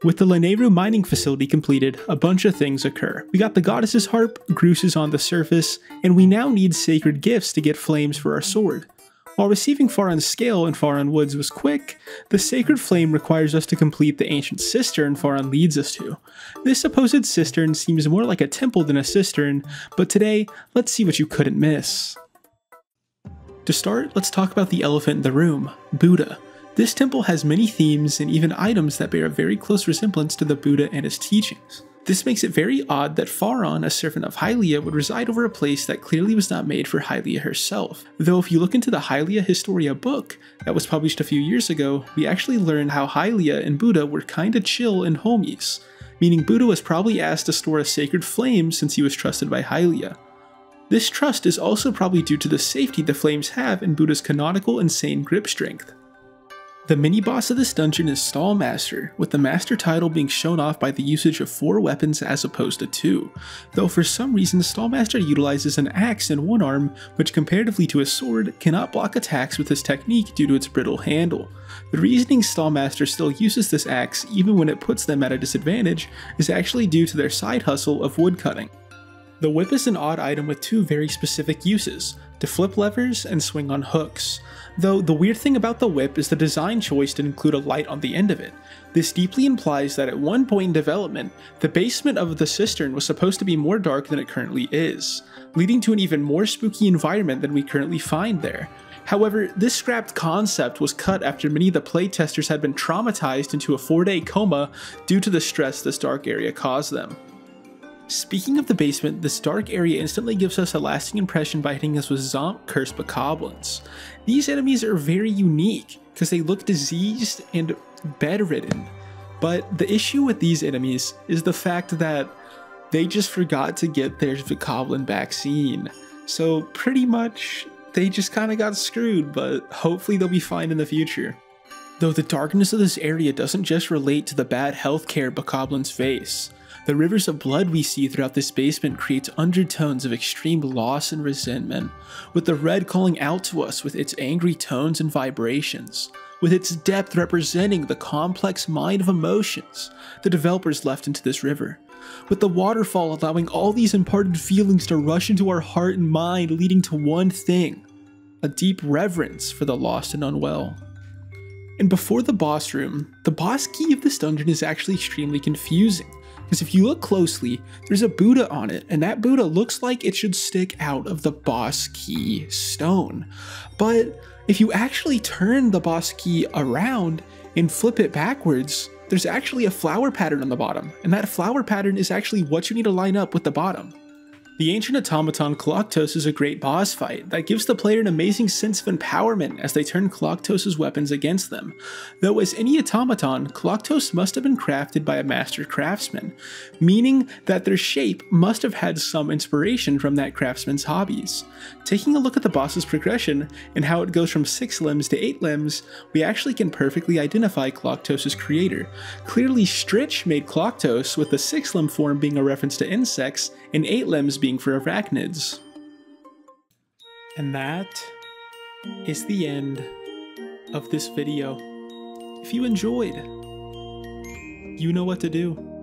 With the Lanayru mining facility completed, a bunch of things occur. We got the goddess's harp, Groose is on the surface, and we now need sacred gifts to get flames for our sword. While receiving Faron's scale in Faron Woods was quick, the sacred flame requires us to complete the ancient cistern Faron leads us to. This supposed cistern seems more like a temple than a cistern, but today, let's see what you couldn't miss. To start, let's talk about the elephant in the room, Buddha. This temple has many themes and even items that bear a very close resemblance to the Buddha and his teachings. This makes it very odd that Faron, a servant of Hylia, would reside over a place that clearly was not made for Hylia herself. Though if you look into the Hylia Historia book that was published a few years ago, we actually learn how Hylia and Buddha were kinda chill and homies, meaning Buddha was probably asked to store a sacred flame since he was trusted by Hylia. This trust is also probably due to the safety the flames have in Buddha's canonical insane grip strength. The mini-boss of this dungeon is Stallmaster, with the master title being shown off by the usage of 4 weapons as opposed to 2, though for some reason Stallmaster utilizes an axe in one arm, which comparatively to a sword, cannot block attacks with this technique due to its brittle handle. The reasoning Stallmaster still uses this axe even when it puts them at a disadvantage is actually due to their side hustle of woodcutting. The whip is an odd item with 2 very specific uses, to flip levers and swing on hooks. Though the weird thing about the whip is the design choice to include a light on the end of it. This deeply implies that at one point in development, the basement of the cistern was supposed to be more dark than it currently is, leading to an even more spooky environment than we currently find there. However, this scrapped concept was cut after many of the playtesters had been traumatized into a 4-day coma due to the stress this dark area caused them. Speaking of the basement, this dark area instantly gives us a lasting impression by hitting us with Zomp cursed bokoblins. These enemies are very unique because they look diseased and bedridden, but the issue with these enemies is the fact that they just forgot to get their bokoblin vaccine. So pretty much they just kinda got screwed, but hopefully they'll be fine in the future. Though the darkness of this area doesn't just relate to the bad healthcare bokoblins face. The rivers of blood we see throughout this basement creates undertones of extreme loss and resentment, with the red calling out to us with its angry tones and vibrations, with its depth representing the complex mind of emotions the developers left into this river, with the waterfall allowing all these imparted feelings to rush into our heart and mind, leading to one thing, a deep reverence for the lost and unwell. And before the boss room, the boss key of this dungeon is actually extremely confusing. Because if you look closely, there's a Buddha on it, and that Buddha looks like it should stick out of the boss key stone. But if you actually turn the boss key around and flip it backwards, there's actually a flower pattern on the bottom, and that flower pattern is actually what you need to line up with the bottom. The ancient automaton Koloktos is a great boss fight that gives the player an amazing sense of empowerment as they turn Koloktos' weapons against them. Though as any automaton, Koloktos must have been crafted by a master craftsman, meaning that their shape must have had some inspiration from that craftsman's hobbies. Taking a look at the boss's progression and how it goes from 6 limbs to 8 limbs, we actually can perfectly identify Koloktos' creator. Clearly Stritch made Koloktos, with the 6-limb form being a reference to insects and 8 limbs being for arachnids. And that is the end of this video. If you enjoyed, you know what to do.